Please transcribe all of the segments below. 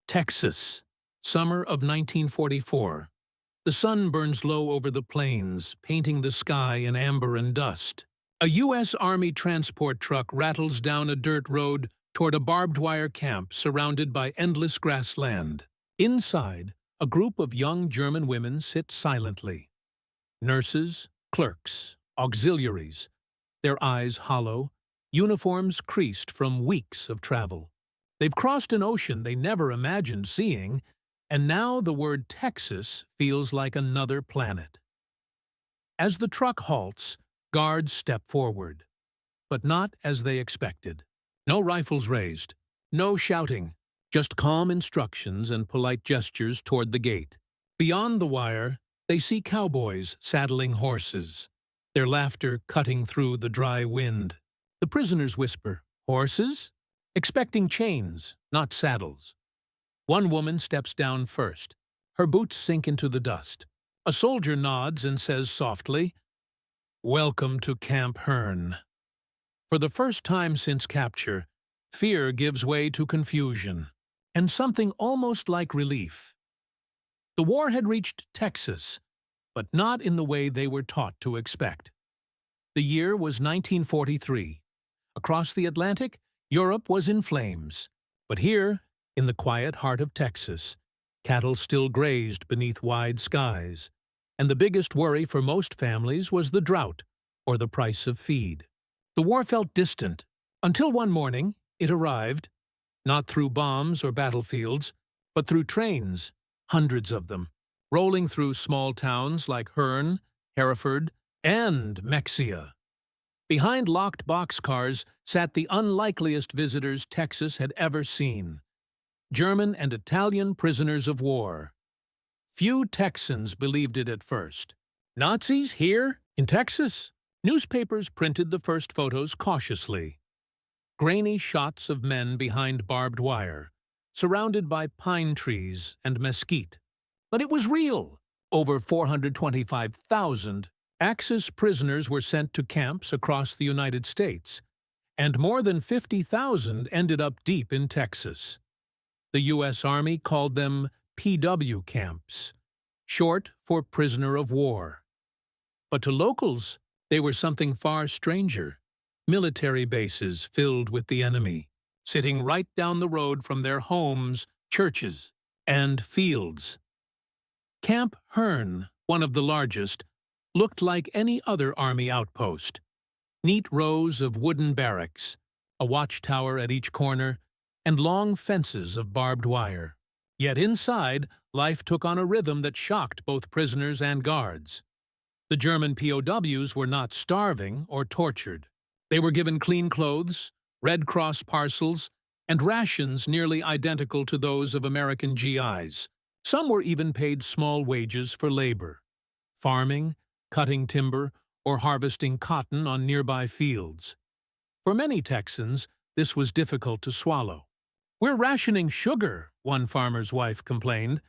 Texas, summer of 1944. The sun burns low over the plains, painting the sky in amber and dust. A U.S. Army transport truck rattles down a dirt road toward a barbed wire camp surrounded by endless grassland. Inside, a group of young German women sit silently. Nurses, clerks, auxiliaries, their eyes hollow, uniforms creased from weeks of travel. They've crossed an ocean they never imagined seeing, and now the word Texas feels like another planet. As the truck halts, guards step forward, but not as they expected. No rifles raised, no shouting, just calm instructions and polite gestures toward the gate. Beyond the wire, they see cowboys saddling horses, their laughter cutting through the dry wind. The prisoners whisper, "Horses?" expecting chains, not saddles. One woman steps down first. Her boots sink into the dust. A soldier nods and says softly, "Welcome to Camp Hearn." For the first time since capture, fear gives way to confusion, and something almost like relief. The war had reached Texas, but not in the way they were taught to expect. The year was 1943. Across the Atlantic, Europe was in flames. But here, in the quiet heart of Texas, cattle still grazed beneath wide skies, and the biggest worry for most families was the drought or the price of feed. The war felt distant, until one morning it arrived, not through bombs or battlefields, but through trains, hundreds of them, rolling through small towns like Hearn, Hereford, and Mexia. Behind locked boxcars sat the unlikeliest visitors Texas had ever seen: German and Italian prisoners of war. Few Texans believed it at first. Nazis here? In Texas? Newspapers printed the first photos cautiously. Grainy shots of men behind barbed wire, surrounded by pine trees and mesquite. But it was real. Over 425,000 Axis prisoners were sent to camps across the United States, and more than 50,000 ended up deep in Texas. The U.S. Army called them PW camps, short for prisoner of war. But to locals, they were something far stranger: military bases filled with the enemy, sitting right down the road from their homes, churches, and fields. Camp Hearn, one of the largest, looked like any other Army outpost. Neat rows of wooden barracks, a watchtower at each corner, and long fences of barbed wire. Yet inside, life took on a rhythm that shocked both prisoners and guards. The German POWs were not starving or tortured. They were given clean clothes, Red Cross parcels, and rations nearly identical to those of American GIs. Some were even paid small wages for labor, farming, cutting timber, or harvesting cotton on nearby fields. For many Texans, this was difficult to swallow. "We're rationing sugar," one farmer's wife complained,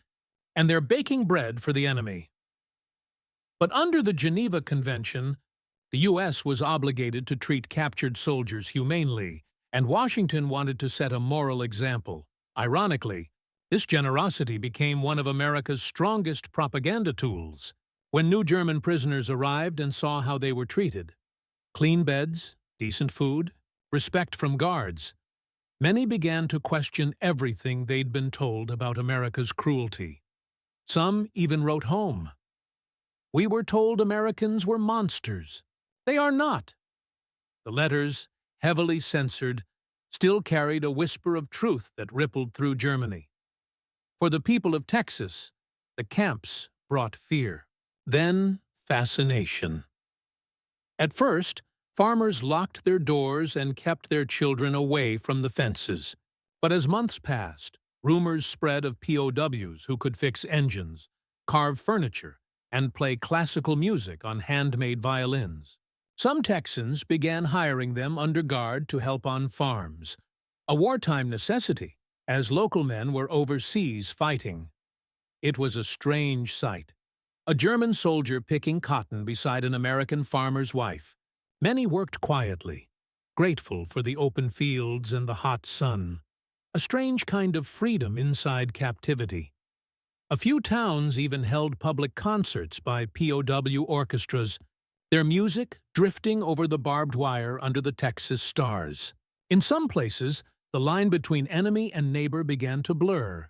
"and they're baking bread for the enemy." But under the Geneva Convention, the U.S. was obligated to treat captured soldiers humanely, and Washington wanted to set a moral example. Ironically, this generosity became one of America's strongest propaganda tools. When new German prisoners arrived and saw how they were treated, clean beds, decent food, respect from guards, many began to question everything they'd been told about America's cruelty. Some even wrote home. "We were told Americans were monsters. They are not." The letters, heavily censored, still carried a whisper of truth that rippled through Germany. For the people of Texas, the camps brought fear. Then, fascination. At first, farmers locked their doors and kept their children away from the fences. But as months passed, rumors spread of POWs who could fix engines, carve furniture, and play classical music on handmade violins. Some Texans began hiring them under guard to help on farms, a wartime necessity, as local men were overseas fighting. It was a strange sight. A German soldier picking cotton beside an American farmer's wife. Many worked quietly, grateful for the open fields and the hot sun. a strange kind of freedom inside captivity. A few towns even held public concerts by POW orchestras, their music drifting over the barbed wire under the Texas stars. In some places, the line between enemy and neighbor began to blur.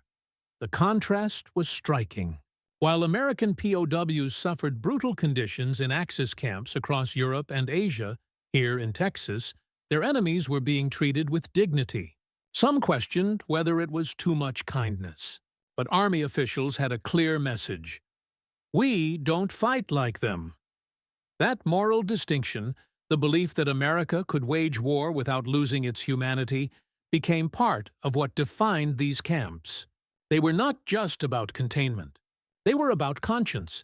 The contrast was striking. While American POWs suffered brutal conditions in Axis camps across Europe and Asia, here in Texas, their enemies were being treated with dignity. Some questioned whether it was too much kindness. But Army officials had a clear message. We don't fight like them. That moral distinction, the belief that America could wage war without losing its humanity, became part of what defined these camps. They were not just about containment. They were about conscience.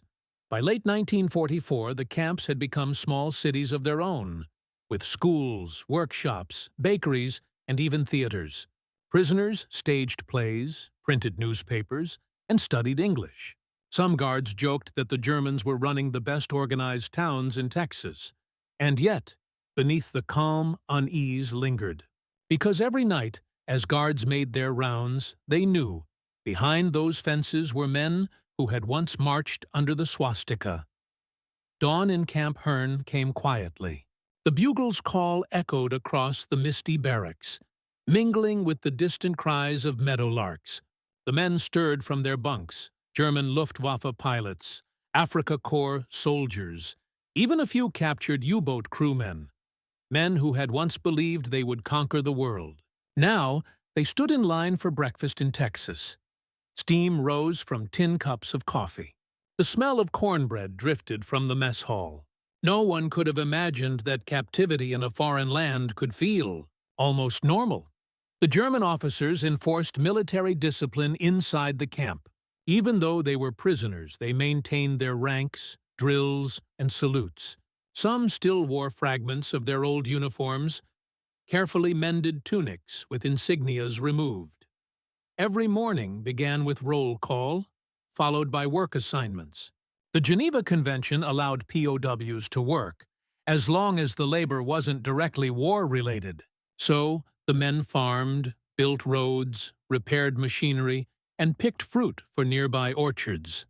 By late 1944, the camps had become small cities of their own, with schools, workshops, bakeries, and even theaters. Prisoners staged plays, printed newspapers, and studied English. Some guards joked that the Germans were running the best organized towns in Texas. And yet, beneath the calm, unease lingered. Because every night, as guards made their rounds, they knew, behind those fences were men who had once marched under the swastika. Dawn in Camp Hearn came quietly. The bugle's call echoed across the misty barracks, mingling with the distant cries of meadowlarks. The men stirred from their bunks, German Luftwaffe pilots, Afrika Korps soldiers, even a few captured U-boat crewmen, men who had once believed they would conquer the world. Now, they stood in line for breakfast in Texas. Steam rose from tin cups of coffee. The smell of cornbread drifted from the mess hall. No one could have imagined that captivity in a foreign land could feel almost normal. The German officers enforced military discipline inside the camp. Even though they were prisoners, they maintained their ranks, drills, and salutes. Some still wore fragments of their old uniforms, carefully mended tunics with insignias removed. Every morning began with roll call, followed by work assignments. The Geneva Convention allowed POWs to work, as long as the labor wasn't directly war-related. So, the men farmed, built roads, repaired machinery, and picked fruit for nearby orchards.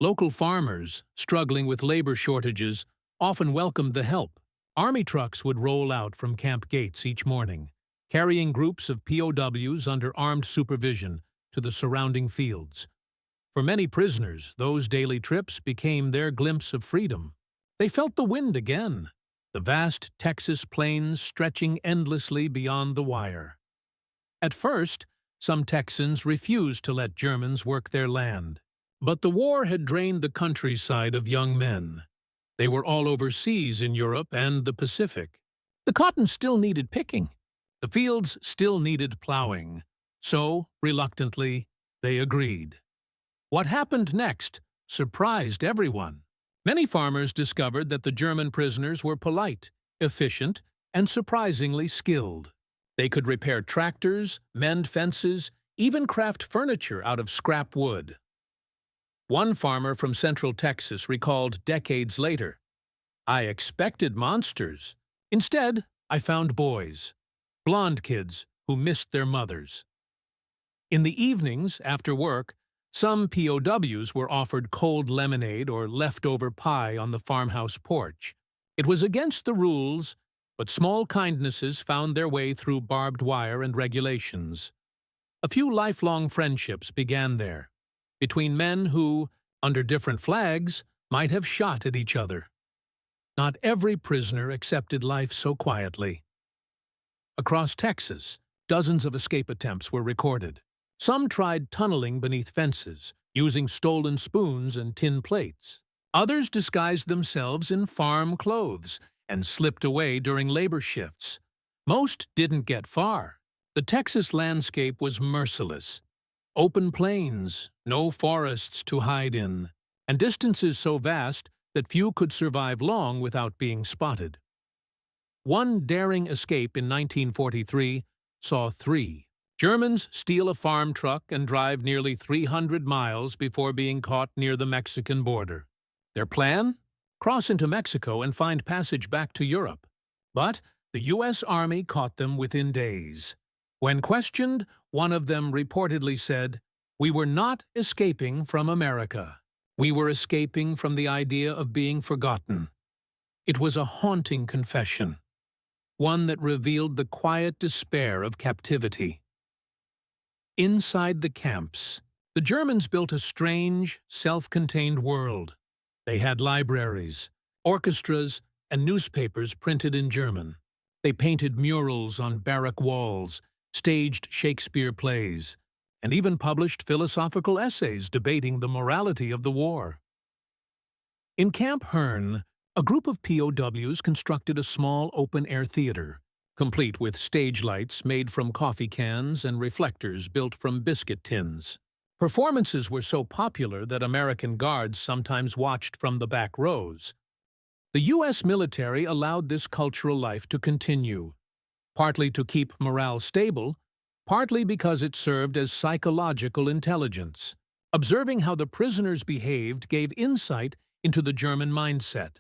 Local farmers, struggling with labor shortages, often welcomed the help. Army trucks would roll out from camp gates each morning, carrying groups of POWs under armed supervision to the surrounding fields. For many prisoners, those daily trips became their glimpse of freedom. They felt the wind again, the vast Texas plains stretching endlessly beyond the wire. At first, some Texans refused to let Germans work their land. But the war had drained the countryside of young men. They were all overseas in Europe and the Pacific. The cotton still needed picking. The fields still needed plowing. So, reluctantly, they agreed. What happened next surprised everyone. Many farmers discovered that the German prisoners were polite, efficient, and surprisingly skilled. They could repair tractors, mend fences, even craft furniture out of scrap wood. One farmer from Central Texas recalled decades later, "I expected monsters. Instead, I found boys, blonde kids who missed their mothers." In the evenings, after work, some POWs were offered cold lemonade or leftover pie on the farmhouse porch. It was against the rules, but small kindnesses found their way through barbed wire and regulations. A few lifelong friendships began there, between men who, under different flags, might have shot at each other. Not every prisoner accepted life so quietly. Across Texas, dozens of escape attempts were recorded. Some tried tunneling beneath fences, using stolen spoons and tin plates. Others disguised themselves in farm clothes and slipped away during labor shifts. Most didn't get far. The Texas landscape was merciless. Open plains, no forests to hide in, and distances so vast that few could survive long without being spotted. One daring escape in 1943 saw 3 Germans steal a farm truck and drive nearly 300 miles before being caught near the Mexican border. Their plan? Cross into Mexico and find passage back to Europe. But the U.S. Army caught them within days. When questioned, one of them reportedly said, "We were not escaping from America. We were escaping from the idea of being forgotten." It was a haunting confession, one that revealed the quiet despair of captivity. Inside the camps, the Germans built a strange, self-contained world. They had libraries, orchestras, and newspapers printed in German. They painted murals on barrack walls, staged Shakespeare plays, and even published philosophical essays debating the morality of the war. In Camp Hearn, a group of POWs constructed a small open-air theater, complete with stage lights made from coffee cans and reflectors built from biscuit tins. Performances were so popular that American guards sometimes watched from the back rows. The U.S. military allowed this cultural life to continue, partly to keep morale stable, partly because it served as psychological intelligence. Observing how the prisoners behaved gave insight into the German mindset.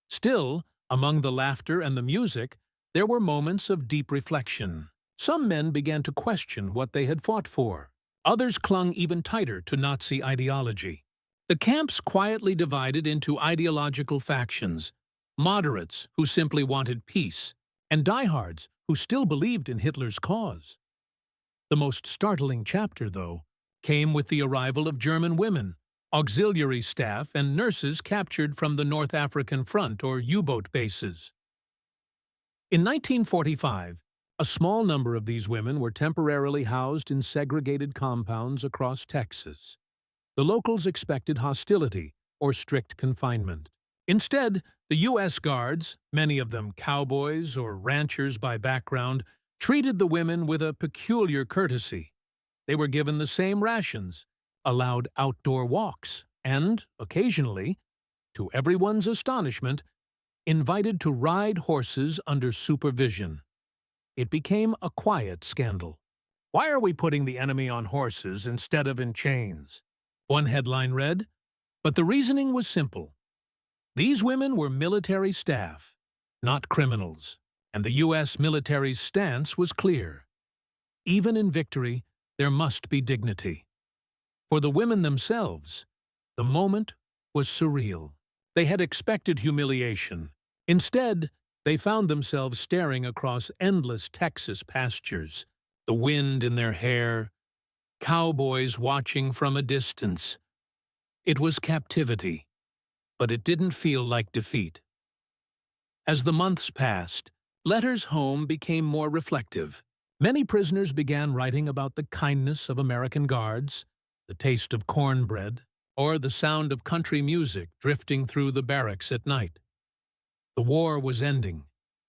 Still, among the laughter and the music, there were moments of deep reflection. Some men began to question what they had fought for. Others clung even tighter to Nazi ideology. The camps quietly divided into ideological factions: moderates who simply wanted peace, and diehards who still believed in Hitler's cause. The most startling chapter, though, came with the arrival of German women, auxiliary staff, and nurses captured from the North African Front or U-boat bases. In 1945, a small number of these women were temporarily housed in segregated compounds across Texas. The locals expected hostility or strict confinement. Instead, the U.S. Guards, many of them cowboys or ranchers by background, treated the women with a peculiar courtesy. They were given the same rations, allowed outdoor walks, and, occasionally, to everyone's astonishment, invited to ride horses under supervision. It became a quiet scandal. "Why are we putting the enemy on horses instead of in chains?" one headline read, but the reasoning was simple. These women were military staff, not criminals, and the U.S. military's stance was clear. Even in victory, there must be dignity. For the women themselves, the moment was surreal. They had expected humiliation. Instead, they found themselves staring across endless Texas pastures, the wind in their hair, cowboys watching from a distance. It was captivity, but it didn't feel like defeat. As the months passed, letters home became more reflective. Many prisoners began writing about the kindness of American guards, the taste of cornbread, or the sound of country music drifting through the barracks at night. The war was ending,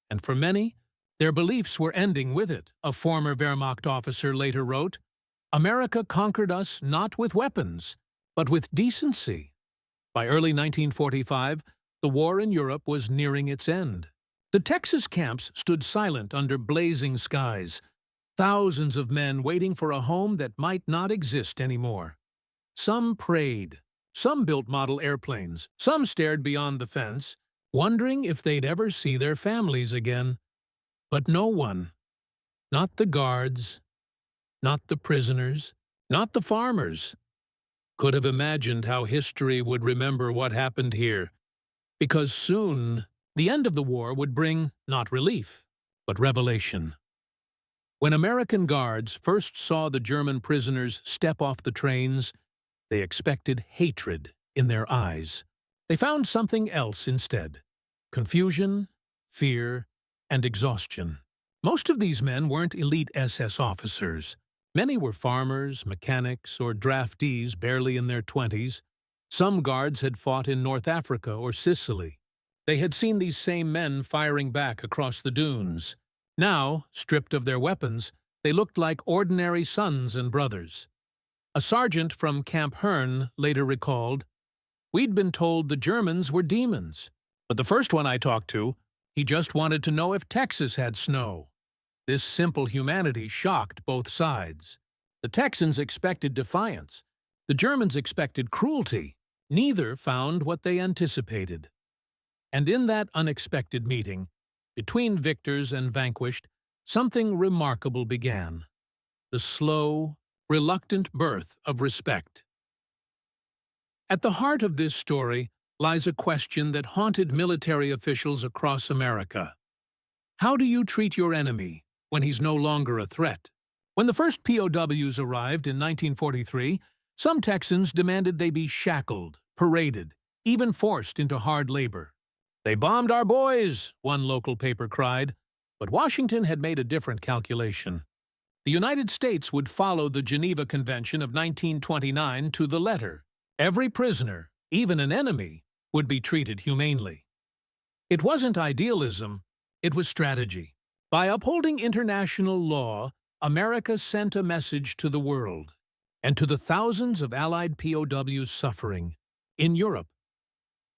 and for many, their beliefs were ending with it. A former Wehrmacht officer later wrote, "America conquered us not with weapons, but with decency." By early 1945, the war in Europe was nearing its end. The Texas camps stood silent under blazing skies, thousands of men waiting for a home that might not exist anymore. Some prayed, some built model airplanes, some stared beyond the fence, wondering if they'd ever see their families again. But no one, not the guards, not the prisoners, not the farmers, could have imagined how history would remember what happened here, because soon the end of the war would bring not relief, but revelation. When American guards first saw the German prisoners step off the trains, they expected hatred in their eyes. They found something else instead: confusion, fear, and exhaustion. Most of these men weren't elite SS officers. Many were farmers, mechanics, or draftees barely in their 20s. Some guards had fought in North Africa or Sicily. They had seen these same men firing back across the dunes. Now, stripped of their weapons, they looked like ordinary sons and brothers. A sergeant from Camp Hearn later recalled, "We'd been told the Germans were demons, but the first one I talked to, he just wanted to know if Texas had snow." This simple humanity shocked both sides. The Texans expected defiance. The Germans expected cruelty. Neither found what they anticipated. And in that unexpected meeting, between victors and vanquished, something remarkable began. the slow, reluctant birth of respect. At the heart of this story lies a question that haunted military officials across America. How do you treat your enemy when he's no longer a threat? When the first POWs arrived in 1943, some Texans demanded they be shackled, paraded, even forced into hard labor. "They bombed our boys," one local paper cried, but Washington had made a different calculation. The United States would follow the Geneva Convention of 1929 to the letter. Every prisoner, even an enemy, would be treated humanely. It wasn't idealism, it was strategy. By upholding international law, America sent a message to the world, and to the thousands of Allied POWs suffering in Europe,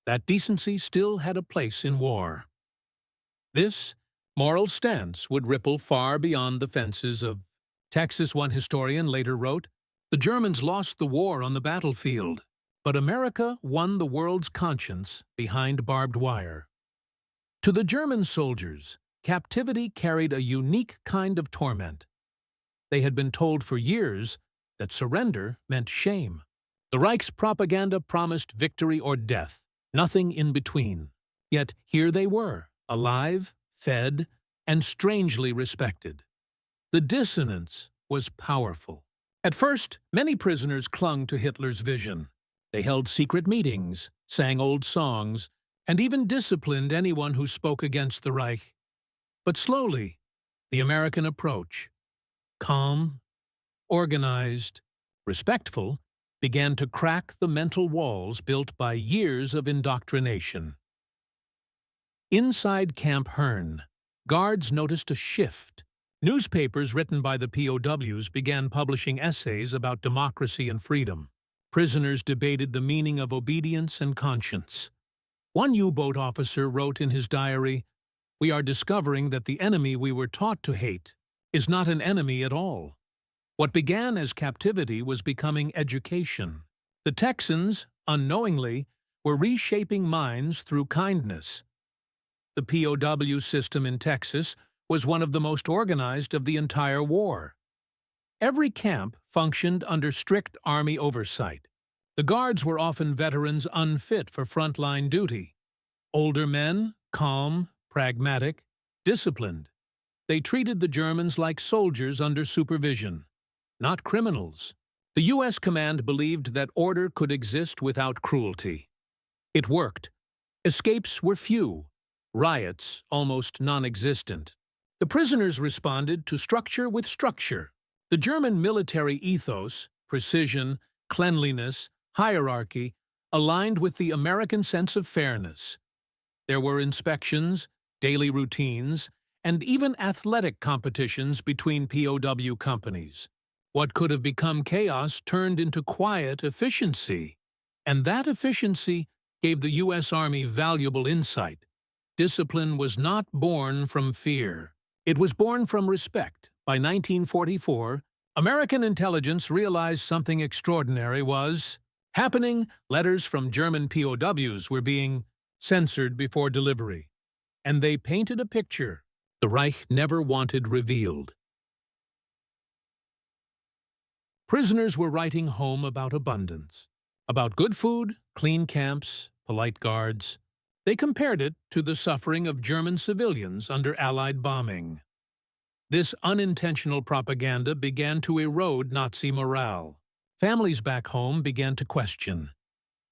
that decency still had a place in war. This moral stance would ripple far beyond the fences of Texas. One historian later wrote, "The Germans lost the war on the battlefield, but America won the world's conscience behind barbed wire." To the German soldiers, captivity carried a unique kind of torment. They had been told for years that surrender meant shame. The Reich's propaganda promised victory or death, nothing in between. Yet here they were, alive, fed, and strangely respected. The dissonance was powerful. At first, many prisoners clung to Hitler's vision. They held secret meetings, sang old songs, and even disciplined anyone who spoke against the Reich. But slowly, the American approach, calm, organized, respectful, began to crack the mental walls built by years of indoctrination. Inside Camp Hearn, guards noticed a shift. Newspapers written by the POWs began publishing essays about democracy and freedom. Prisoners debated the meaning of obedience and conscience. One U-boat officer wrote in his diary, "We are discovering that the enemy we were taught to hate is not an enemy at all." What began as captivity was becoming education. The Texans, unknowingly, were reshaping minds through kindness. The POW system in Texas was one of the most organized of the entire war. Every camp functioned under strict Army oversight. The guards were often veterans unfit for frontline duty. Older men, calm, pragmatic, disciplined. They treated the Germans like soldiers under supervision, not criminals. The U.S. command believed that order could exist without cruelty. It worked. Escapes were few, riots almost non-existent. The prisoners responded to structure with structure. The German military ethos, precision, cleanliness, hierarchy, aligned with the American sense of fairness. There were inspections, daily routines, and even athletic competitions between POW companies. What could have become chaos turned into quiet efficiency. And that efficiency gave the U.S. Army valuable insight. Discipline was not born from fear. It was born from respect. By 1944, American intelligence realized something extraordinary was happening. Letters from German POWs were being censored before delivery, and they painted a picture the Reich never wanted revealed. Prisoners were writing home about abundance, about good food, clean camps, polite guards. They compared it to the suffering of German civilians under Allied bombing. This unintentional propaganda began to erode Nazi morale. Families back home began to question.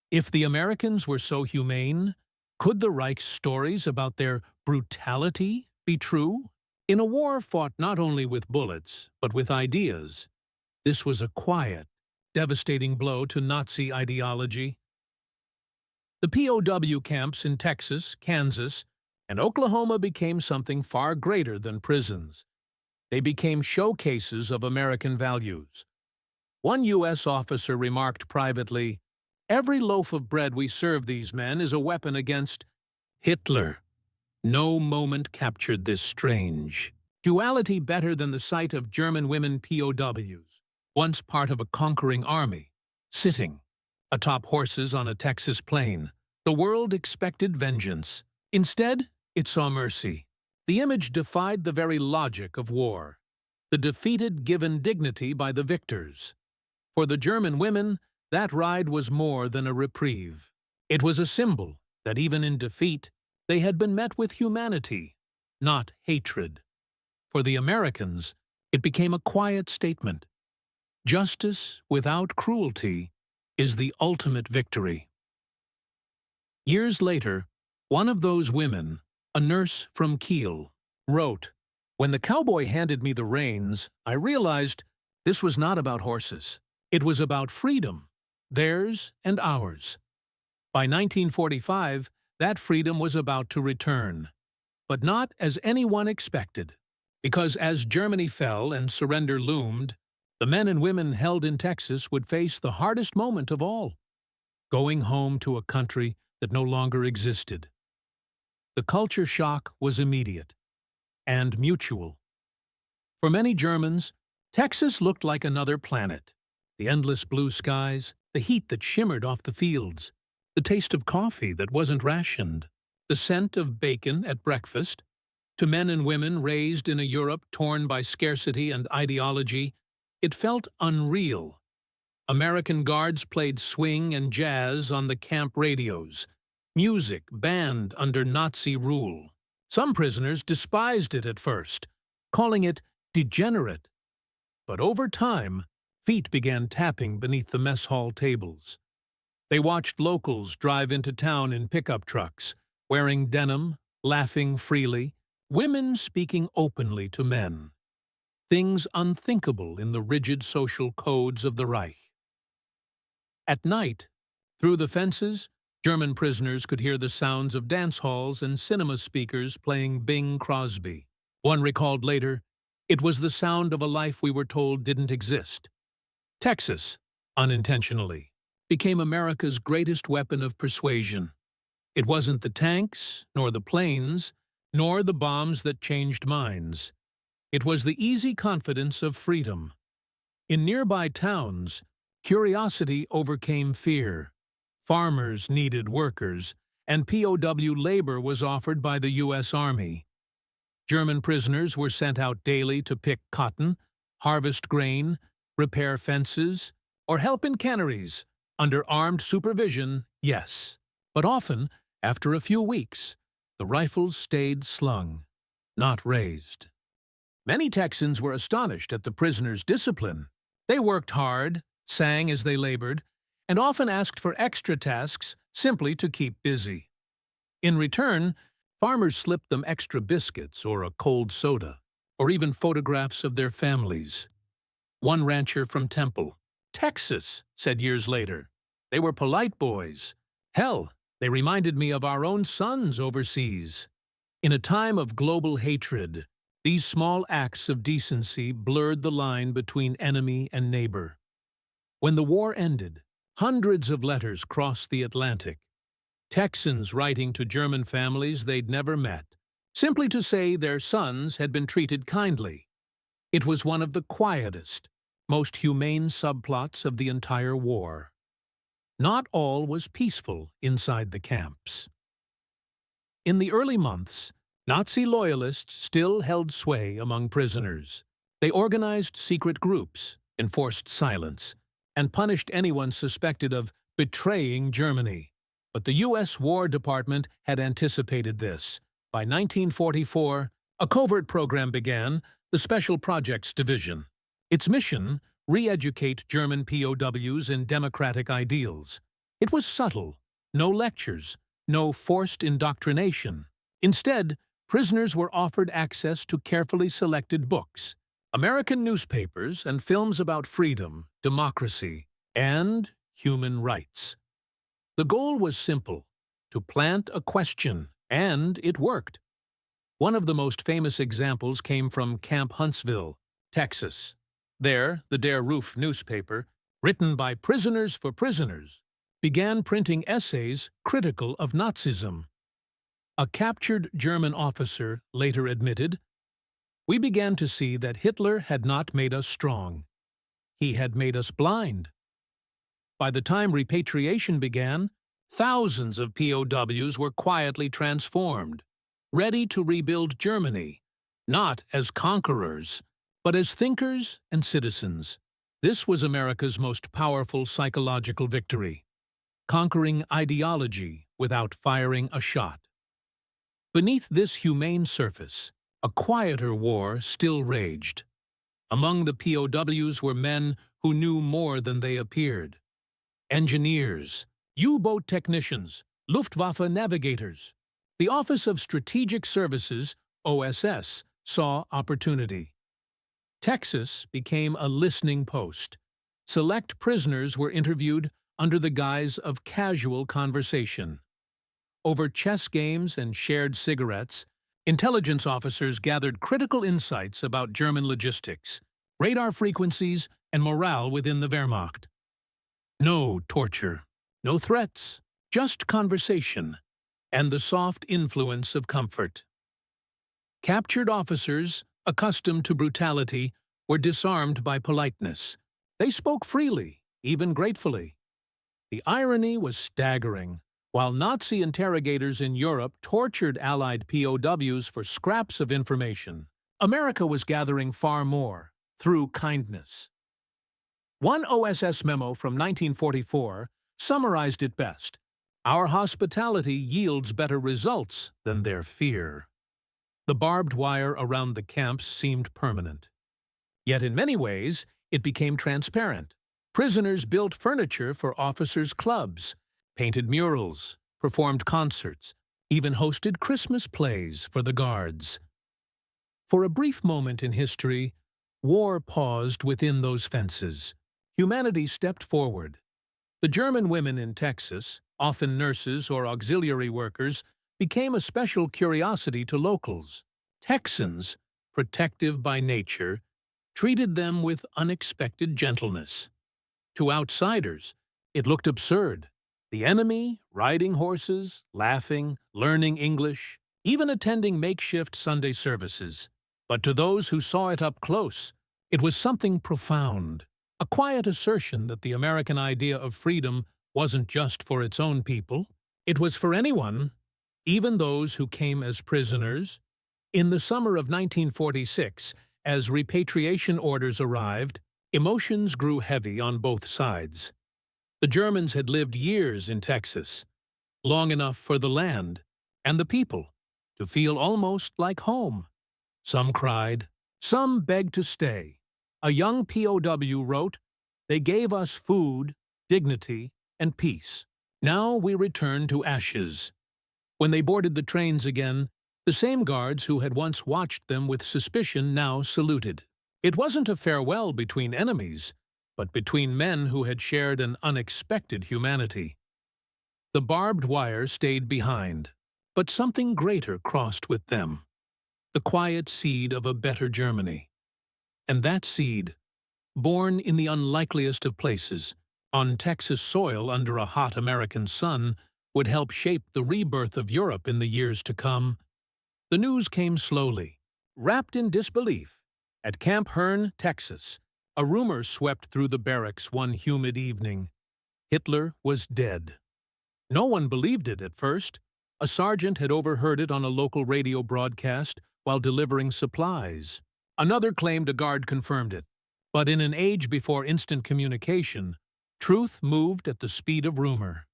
If the Americans were so humane, could the Reich's stories about their brutality be true? In a war fought not only with bullets, but with ideas, this was a quiet, devastating blow to Nazi ideology. The POW camps in Texas, Kansas, and Oklahoma became something far greater than prisons. They became showcases of American values. One U.S. officer remarked privately, "Every loaf of bread we serve these men is a weapon against Hitler." No moment captured this strange duality better than the sight of German women POWs, once part of a conquering army, sitting atop horses on a Texas plain. The world expected vengeance. Instead, it saw mercy. The image defied the very logic of war. the defeated given dignity by the victors. For the German women, that ride was more than a reprieve. It was a symbol that even in defeat, they had been met with humanity, not hatred. For the Americans, it became a quiet statement. Justice without cruelty is the ultimate victory. Years later, one of those women, a nurse from Kiel, wrote, "When the cowboy handed me the reins, I realized this was not about horses. It was about freedom, theirs and ours." By 1945, that freedom was about to return, but not as anyone expected, because as Germany fell and surrender loomed, the men and women held in Texas would face the hardest moment of all, going home to a country that no longer existed. The culture shock was immediate and mutual. For many Germans, Texas looked like another planet. The endless blue skies, the heat that shimmered off the fields, the taste of coffee that wasn't rationed, the scent of bacon at breakfast. To men and women raised in a Europe torn by scarcity and ideology, it felt unreal. American guards played swing and jazz on the camp radios, music banned under Nazi rule. Some prisoners despised it at first, calling it degenerate. But over time, feet began tapping beneath the mess hall tables. They watched locals drive into town in pickup trucks, wearing denim, laughing freely, women speaking openly to men. Things unthinkable in the rigid social codes of the Reich. At night, through the fences, German prisoners could hear the sounds of dance halls and cinema speakers playing Bing Crosby. One recalled later, "It was the sound of a life we were told didn't exist." Texas, unintentionally, became America's greatest weapon of persuasion. It wasn't the tanks, nor the planes, nor the bombs that changed minds. It was the easy confidence of freedom. In nearby towns, curiosity overcame fear. Farmers needed workers, and POW labor was offered by the U.S. Army. German prisoners were sent out daily to pick cotton, harvest grain, repair fences, or help in canneries, under armed supervision, yes. But often, after a few weeks, the rifles stayed slung, not raised. Many Texans were astonished at the prisoners' discipline. They worked hard, sang as they labored, and often asked for extra tasks simply to keep busy. In return, farmers slipped them extra biscuits or a cold soda, or even photographs of their families. One rancher from Temple, Texas, said years later, "They were polite boys. Hell, they reminded me of our own sons overseas." In a time of global hatred, these small acts of decency blurred the line between enemy and neighbor. When the war ended, hundreds of letters crossed the Atlantic. Texans writing to German families they'd never met, simply to say their sons had been treated kindly. It was one of the quietest, most humane subplots of the entire war. Not all was peaceful inside the camps. In the early months, Nazi loyalists still held sway among prisoners. They organized secret groups, enforced silence, and punished anyone suspected of betraying Germany. But the U.S. War Department had anticipated this. By 1944, a covert program began, the Special Projects Division. Its mission, re-educate German POWs in democratic ideals. It was subtle, no lectures, no forced indoctrination. Instead, prisoners were offered access to carefully selected books, American newspapers, and films about freedom, democracy, and human rights. The goal was simple, to plant a question, and it worked. One of the most famous examples came from Camp Huntsville, Texas. There, the Der Ruf newspaper, written by prisoners for prisoners, began printing essays critical of Nazism. A captured German officer later admitted, "We began to see that Hitler had not made us strong. He had made us blind." By the time repatriation began, thousands of POWs were quietly transformed, ready to rebuild Germany, not as conquerors, But as thinkers and citizens, this was America's most powerful psychological victory, conquering ideology without firing a shot. Beneath this humane surface, a quieter war still raged. Among the POWs were men who knew more than they appeared. Engineers, U-boat technicians, Luftwaffe navigators. The Office of Strategic Services, OSS, saw opportunity. Texas became a listening post. Select prisoners were interviewed under the guise of casual conversation. Over chess games and shared cigarettes, intelligence officers gathered critical insights about German logistics, radar frequencies, and morale within the Wehrmacht. No torture, no threats, just conversation, and the soft influence of comfort. Captured officers, accustomed to brutality, were disarmed by politeness. They spoke freely, even gratefully. The irony was staggering. While Nazi interrogators in Europe tortured Allied POWs for scraps of information, America was gathering far more, through kindness. One OSS memo from 1944 summarized it best. Our hospitality yields better results than their fear. The barbed wire around the camps seemed permanent. Yet in many ways, it became transparent. Prisoners built furniture for officers' clubs, painted murals, performed concerts, even hosted Christmas plays for the guards. For a brief moment in history, war paused within those fences. Humanity stepped forward. The German women in Texas, often nurses or auxiliary workers, became a special curiosity to locals. Texans, protective by nature, treated them with unexpected gentleness. To outsiders, it looked absurd. The enemy, riding horses, laughing, learning English, even attending makeshift Sunday services. But to those who saw it up close, it was something profound, a quiet assertion that the American idea of freedom wasn't just for its own people. It was for anyone, even those who came as prisoners. In the summer of 1946, as repatriation orders arrived, emotions grew heavy on both sides. The Germans had lived years in Texas, long enough for the land and the people to feel almost like home. Some cried, some begged to stay. A young POW wrote, "They gave us food, dignity, and peace. Now we return to ashes." When they boarded the trains again, the same guards who had once watched them with suspicion now saluted. It wasn't a farewell between enemies, but between men who had shared an unexpected humanity. The barbed wire stayed behind, but something greater crossed with them. The quiet seed of a better Germany. And that seed, born in the unlikeliest of places, on Texas soil under a hot American sun, would help shape the rebirth of Europe in the years to come. The news came slowly, wrapped in disbelief. At Camp Hearn, Texas, a rumor swept through the barracks one humid evening. Hitler was dead. No one believed it at first. A sergeant had overheard it on a local radio broadcast while delivering supplies. Another claimed a guard confirmed it. But in an age before instant communication, truth moved at the speed of rumor.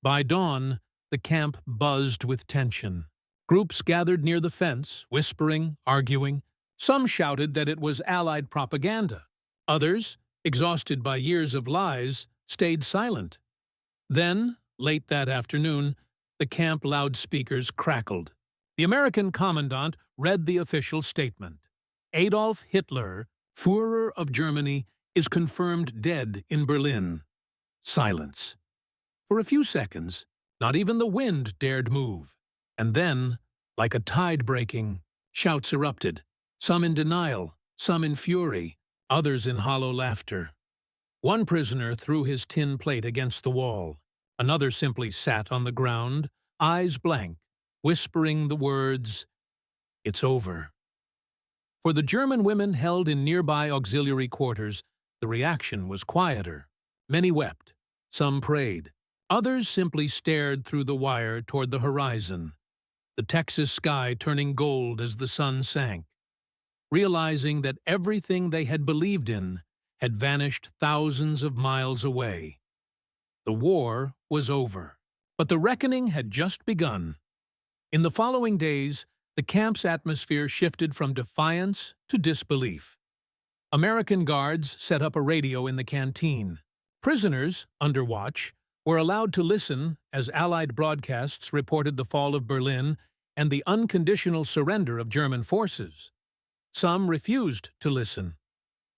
By dawn, the camp buzzed with tension. Groups gathered near the fence, whispering, arguing. Some shouted that it was Allied propaganda. Others, exhausted by years of lies, stayed silent. Then, late that afternoon, the camp loudspeakers crackled. The American commandant read the official statement. Adolf Hitler, Führer of Germany, is confirmed dead in Berlin. Silence. For a few seconds, not even the wind dared move. And then, like a tide breaking, shouts erupted, some in denial, some in fury, others in hollow laughter. One prisoner threw his tin plate against the wall. Another simply sat on the ground, eyes blank, whispering the words, "It's over." For the German women held in nearby auxiliary quarters, the reaction was quieter. Many wept, some prayed, others simply stared through the wire toward the horizon, the Texas sky turning gold as the sun sank. realizing that everything they had believed in had vanished thousands of miles away. The war was over, but the reckoning had just begun. In the following days, the camp's atmosphere shifted from defiance to disbelief. American guards set up a radio in the canteen. Prisoners, under watch, were allowed to listen as Allied broadcasts reported the fall of Berlin and the unconditional surrender of German forces. Some refused to listen,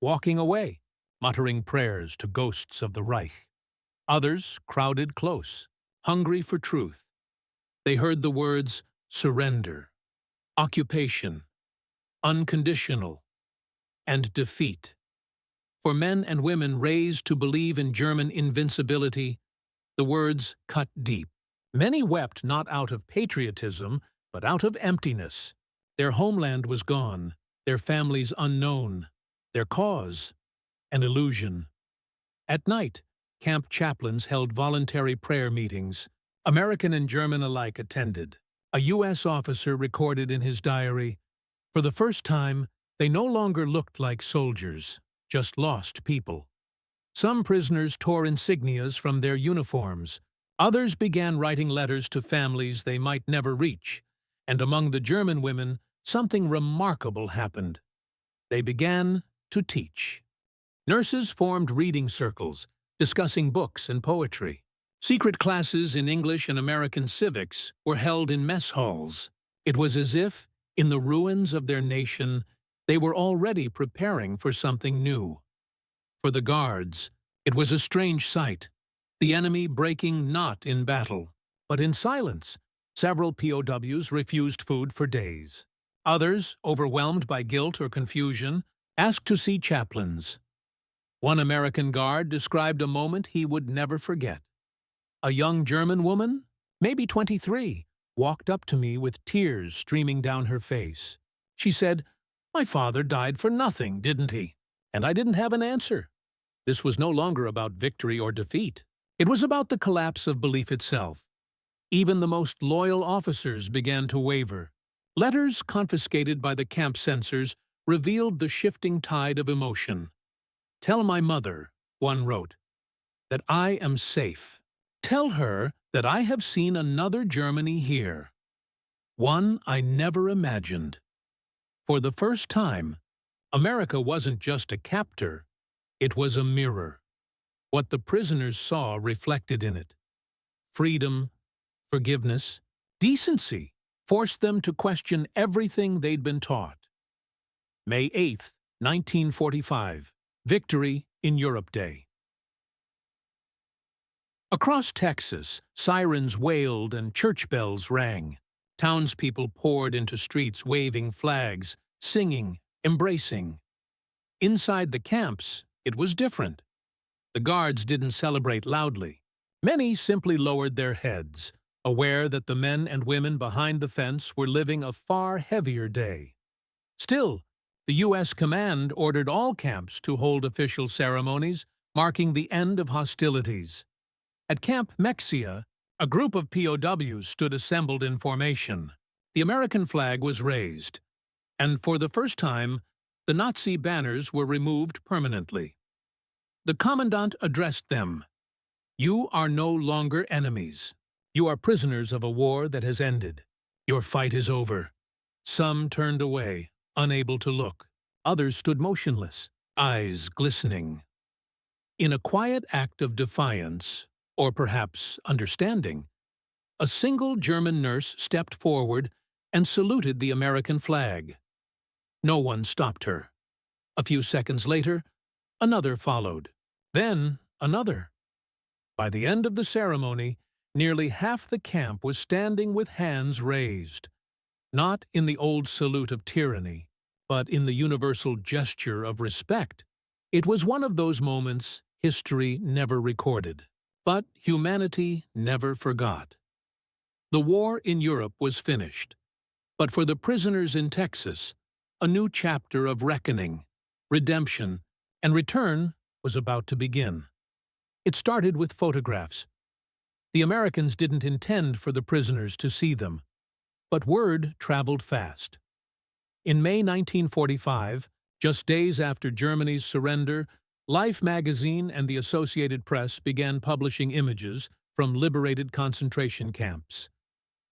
walking away, muttering prayers to ghosts of the Reich. Others crowded close, hungry for truth. They heard the words surrender, occupation, unconditional, and defeat. For men and women raised to believe in German invincibility, the words cut deep. Many wept not out of patriotism, but out of emptiness. Their homeland was gone, their families unknown, their cause an illusion. At night, camp chaplains held voluntary prayer meetings. American and German alike attended. A U.S. officer recorded in his diary, "For the first time, they no longer looked like soldiers, just lost people." Some prisoners tore insignias from their uniforms. Others began writing letters to families they might never reach. And among the German women, something remarkable happened. They began to teach. Nurses formed reading circles, discussing books and poetry. Secret classes in English and American civics were held in mess halls. It was as if, in the ruins of their nation, they were already preparing for something new. For the guards, it was a strange sight, the enemy breaking not in battle, but in silence. Several POWs refused food for days. Others, overwhelmed by guilt or confusion, asked to see chaplains. One American guard described a moment he would never forget. A young German woman, maybe 23, walked up to me with tears streaming down her face. She said, "My father died for nothing, didn't he?" And I didn't have an answer. This was no longer about victory or defeat. It was about the collapse of belief itself. Even the most loyal officers began to waver. Letters confiscated by the camp censors revealed the shifting tide of emotion. "Tell my mother," one wrote, "that I am safe. Tell her that I have seen another Germany here, one I never imagined." For the first time, America wasn't just a captor, it was a mirror. What the prisoners saw reflected in it. Freedom, forgiveness, decency forced them to question everything they'd been taught. May 8, 1945. Victory in Europe Day. Across Texas, sirens wailed and church bells rang. Townspeople poured into streets waving flags, singing, embracing. Inside the camps, it was different. The guards didn't celebrate loudly. Many simply lowered their heads, aware that the men and women behind the fence were living a far heavier day. Still, the U.S. command ordered all camps to hold official ceremonies, marking the end of hostilities. At Camp Mexia, a group of POWs stood assembled in formation. The American flag was raised, and for the first time, the Nazi banners were removed permanently. The commandant addressed them. "You are no longer enemies. You are prisoners of a war that has ended. Your fight is over." Some turned away, unable to look. Others stood motionless, eyes glistening. In a quiet act of defiance, or perhaps understanding, a single German nurse stepped forward and saluted the American flag. No one stopped her. A few seconds later, another followed. Then another. By the end of the ceremony, nearly half the camp was standing with hands raised, not in the old salute of tyranny, but in the universal gesture of respect. It was one of those moments history never recorded, but humanity never forgot. The war in Europe was finished, but for the prisoners in Texas, a new chapter of reckoning, redemption, and return was about to begin. It started with photographs. The Americans didn't intend for the prisoners to see them, but word traveled fast. In May 1945, just days after Germany's surrender, Life magazine and the Associated Press began publishing images from liberated concentration camps.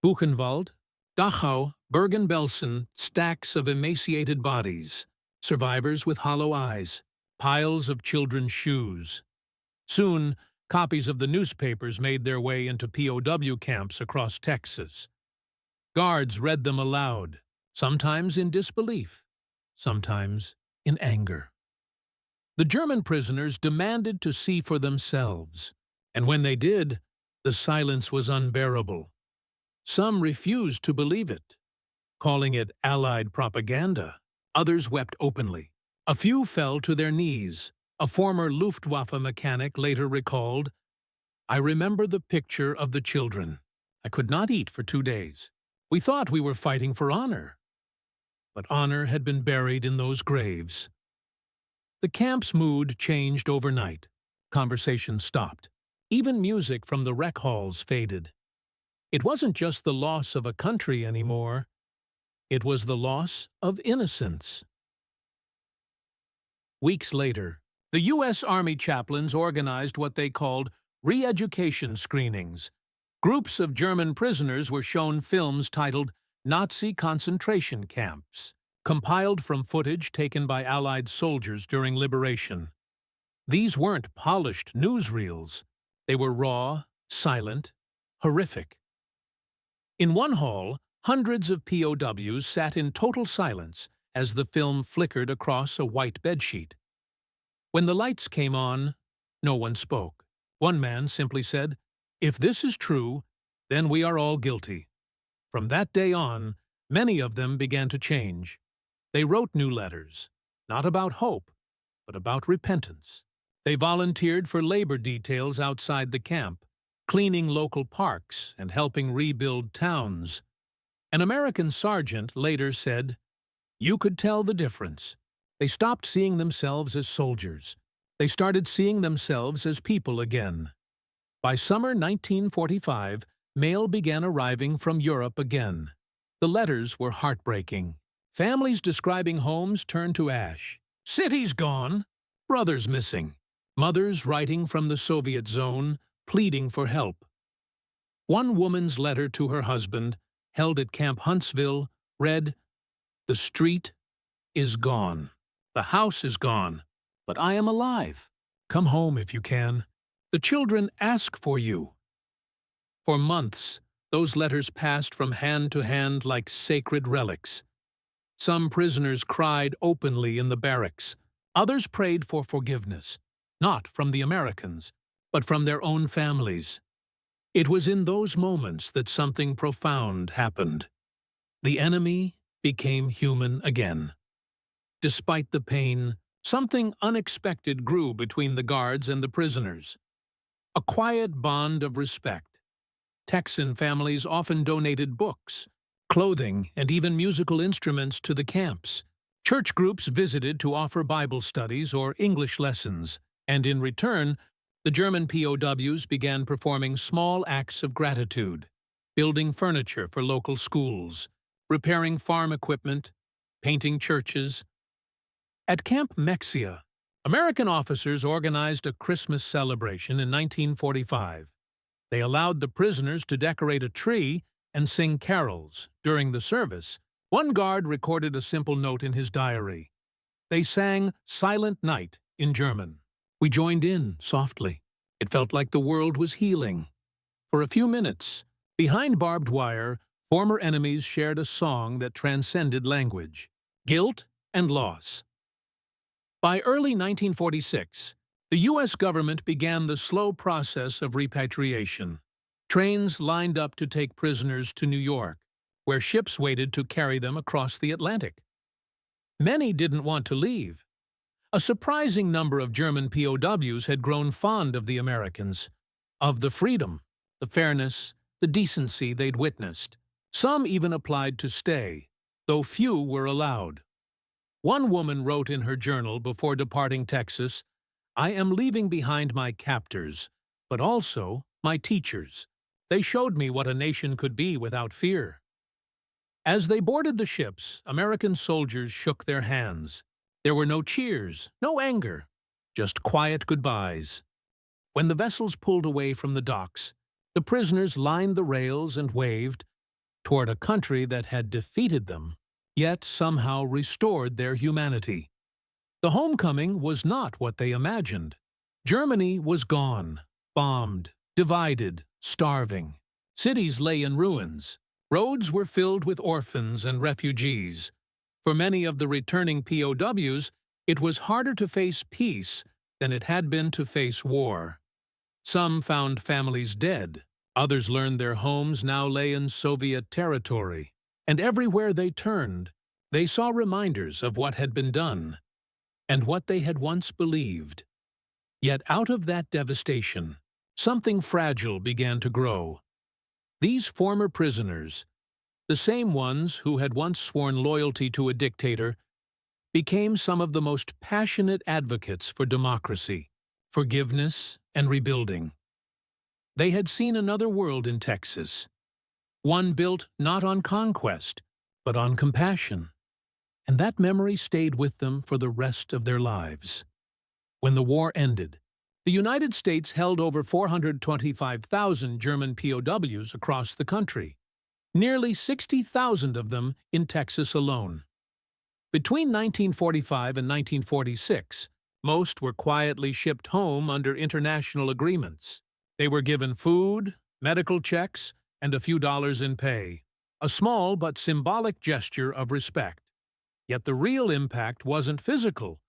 Buchenwald, Dachau, Bergen-Belsen, stacks of emaciated bodies, survivors with hollow eyes, piles of children's shoes. Soon, copies of the newspapers made their way into POW camps across Texas. Guards read them aloud, sometimes in disbelief, sometimes in anger. The German prisoners demanded to see for themselves, and when they did, the silence was unbearable. Some refused to believe it, calling it Allied propaganda. Others wept openly. A few fell to their knees. A former Luftwaffe mechanic later recalled, "I remember the picture of the children. I could not eat for 2 days. We thought we were fighting for honor." But honor had been buried in those graves. The camp's mood changed overnight. Conversation stopped. Even music from the rec halls faded. It wasn't just the loss of a country anymore. It was the loss of innocence. Weeks later, the U.S. Army chaplains organized what they called re-education screenings. Groups of German prisoners were shown films titled Nazi concentration camps, compiled from footage taken by Allied soldiers during liberation. These weren't polished newsreels. They were raw, silent, horrific. In one hall, hundreds of POWs sat in total silence as the film flickered across a white bedsheet. When the lights came on, no one spoke. One man simply said, "If this is true, then we are all guilty." From that day on, many of them began to change. They wrote new letters, not about hope, but about repentance. They volunteered for labor details outside the camp, cleaning local parks and helping rebuild towns. An American sergeant later said, "You could tell the difference. They stopped seeing themselves as soldiers. They started seeing themselves as people again." By summer 1945, mail began arriving from Europe again. The letters were heartbreaking. Families describing homes turned to ash. Cities gone. Brothers missing. Mothers writing from the Soviet zone, pleading for help. One woman's letter to her husband, held at Camp Huntsville, read, "The street is gone. The house is gone. But I am alive. Come home if you can. The children ask for you." For months, those letters passed from hand to hand like sacred relics. Some prisoners cried openly in the barracks. Others prayed for forgiveness, not from the Americans, but from their own families. It was in those moments that something profound happened. The enemy became human again. Despite the pain, something unexpected grew between the guards and the prisoners. A quiet bond of respect. Texan families often donated books, clothing, and even musical instruments to the camps. Church groups visited to offer Bible studies or English lessons, and in return, the German POWs began performing small acts of gratitude, building furniture for local schools, repairing farm equipment, painting churches. At Camp Mexia, American officers organized a Christmas celebration in 1945. They allowed the prisoners to decorate a tree and sing carols. During the service, one guard recorded a simple note in his diary. They sang Silent Night in German. We joined in softly. It felt like the world was healing. For a few minutes, behind barbed wire, former enemies shared a song that transcended language, guilt and loss. By early 1946, the U.S. government began the slow process of repatriation. Trains lined up to take prisoners to New York, where ships waited to carry them across the Atlantic. Many didn't want to leave. A surprising number of German POWs had grown fond of the Americans, of the freedom, the fairness, the decency they'd witnessed. Some even applied to stay, though few were allowed. One woman wrote in her journal before departing Texas, "I am leaving behind my captors, but also my teachers. They showed me what a nation could be without fear." As they boarded the ships, American soldiers shook their hands. There were no cheers, no anger, just quiet goodbyes. When the vessels pulled away from the docks, the prisoners lined the rails and waved toward a country that had defeated them, yet somehow restored their humanity. The homecoming was not what they imagined. Germany was gone, bombed, divided, starving. Cities lay in ruins. Roads were filled with orphans and refugees. For many of the returning POWs, it was harder to face peace than it had been to face war. Some found families dead. Others learned their homes now lay in Soviet territory. And everywhere they turned, they saw reminders of what had been done and what they had once believed. Yet out of that devastation, something fragile began to grow. These former prisoners, the same ones who had once sworn loyalty to a dictator, became some of the most passionate advocates for democracy, forgiveness, and rebuilding. They had seen another world in Texas, one built not on conquest, but on compassion, and that memory stayed with them for the rest of their lives. When the war ended, the United States held over 425,000 German POWs across the country, nearly 60,000 of them in Texas alone. Between 1945 and 1946, most were quietly shipped home under international agreements. They were given food, medical checks, and a few dollars in pay, a small but symbolic gesture of respect. Yet the real impact wasn't physical,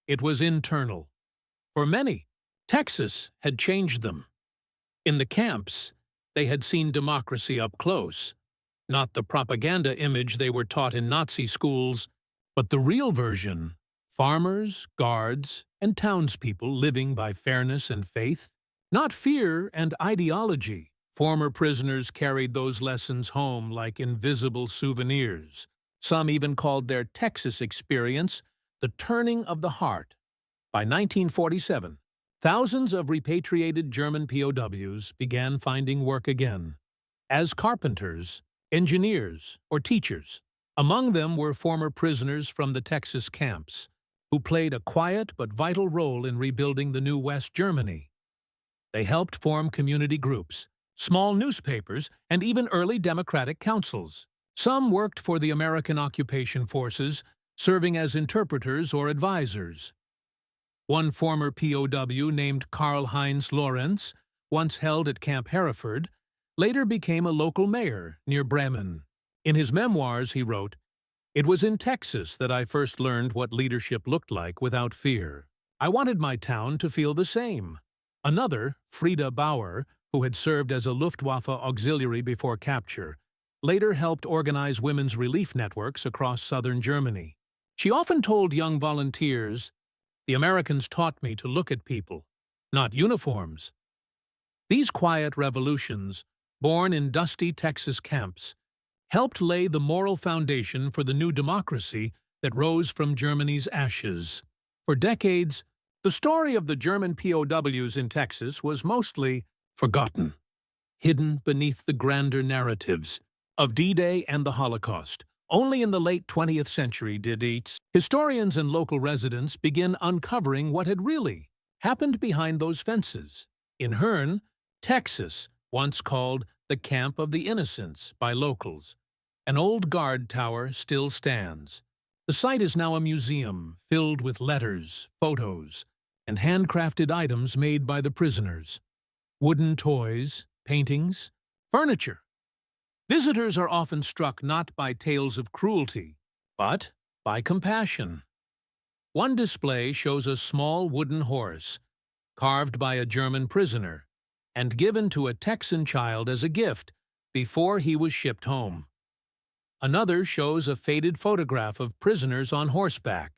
it was internal. For many, Texas had changed them. In the camps, they had seen democracy up close, not the propaganda image they were taught in Nazi schools, but the real version: farmers, guards, and townspeople living by fairness and faith, not fear and ideology. Former prisoners carried those lessons home like invisible souvenirs. Some even called their Texas experience the turning of the heart. By 1947, thousands of repatriated German POWs began finding work again, as carpenters, engineers, or teachers. Among them were former prisoners from the Texas camps, who played a quiet but vital role in rebuilding the new West Germany. They helped form community groups, small newspapers, and even early democratic councils. Some worked for the American occupation forces, serving as interpreters or advisors. One former POW named Karl-Heinz Lorenz, once held at Camp Hereford, later became a local mayor near Bremen. In his memoirs, he wrote, "It was in Texas that I first learned what leadership looked like without fear. I wanted my town to feel the same." Another, Frieda Bauer, who had served as a Luftwaffe auxiliary before capture, later helped organize women's relief networks across southern Germany. She often told young volunteers, "The Americans taught me to look at people, not uniforms." These quiet revolutions, born in dusty Texas camps, helped lay the moral foundation for the new democracy that rose from Germany's ashes. For decades, the story of the German POWs in Texas was mostly forgotten, hidden beneath the grander narratives of D-Day and the Holocaust. Only in the late 20th century did historians and local residents begin uncovering what had really happened behind those fences. In Hearne, Texas, once called the Camp of the Innocents by locals, an old guard tower still stands. The site is now a museum filled with letters, photos, and handcrafted items made by the prisoners. Wooden toys, paintings, furniture. Visitors are often struck not by tales of cruelty, but by compassion. One display shows a small wooden horse, carved by a German prisoner, and given to a Texan child as a gift before he was shipped home. Another shows a faded photograph of prisoners on horseback,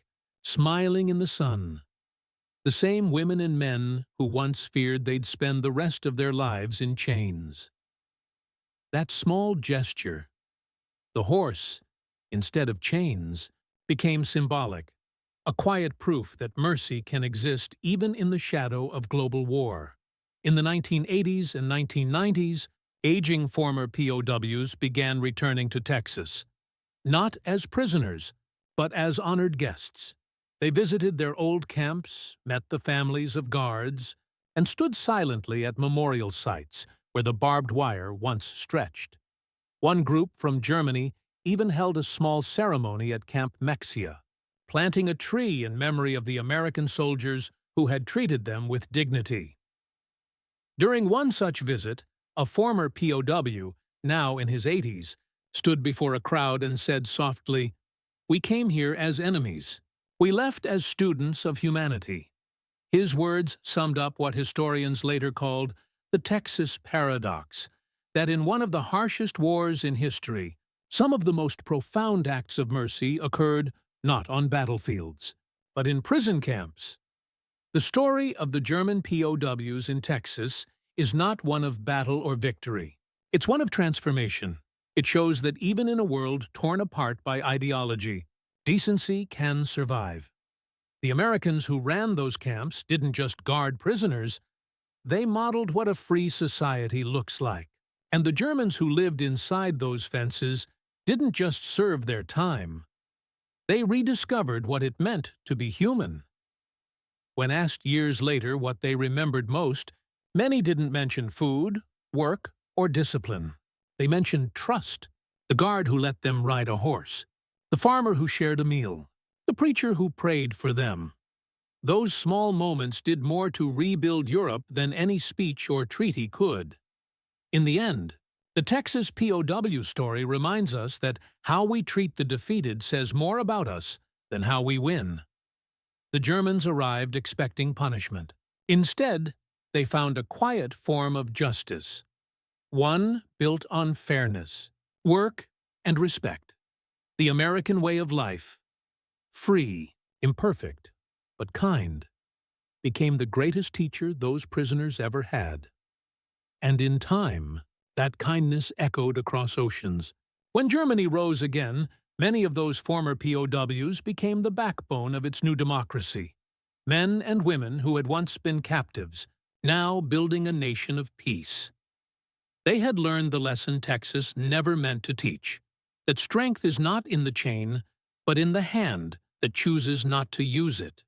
smiling in the sun. The same women and men who once feared they'd spend the rest of their lives in chains. That small gesture, the horse, instead of chains, became symbolic, a quiet proof that mercy can exist even in the shadow of global war. In the 1980s and 1990s, aging former POWs began returning to Texas. not as prisoners, but as honored guests. They visited their old camps, met the families of guards, and stood silently at memorial sites where the barbed wire once stretched. One group from Germany even held a small ceremony at Camp Mexia, planting a tree in memory of the American soldiers who had treated them with dignity. During one such visit, a former POW, now in his 80s, stood before a crowd and said softly, "We came here as enemies. We left as students of humanity." His words summed up what historians later called the Texas paradox, that in one of the harshest wars in history, some of the most profound acts of mercy occurred not on battlefields, but in prison camps. The story of the German POWs in Texas is not one of battle or victory. It's one of transformation. It shows that even in a world torn apart by ideology, decency can survive. The Americans who ran those camps didn't just guard prisoners, they modeled what a free society looks like. And the Germans who lived inside those fences didn't just serve their time. They rediscovered what it meant to be human. When asked years later what they remembered most, many didn't mention food, work, or discipline. They mentioned trust, the guard who let them ride a horse, the farmer who shared a meal, the preacher who prayed for them. Those small moments did more to rebuild Europe than any speech or treaty could. In the end, the Texas POW story reminds us that how we treat the defeated says more about us than how we win. The Germans arrived expecting punishment. Instead, they found a quiet form of justice, one built on fairness, work, and respect. The American way of life, free, imperfect, but kind, became the greatest teacher those prisoners ever had. And in time, that kindness echoed across oceans. When Germany rose again, many of those former POWs became the backbone of its new democracy. Men and women who had once been captives, now building a nation of peace. They had learned the lesson Texas never meant to teach, that strength is not in the chain, but in the hand that chooses not to use it.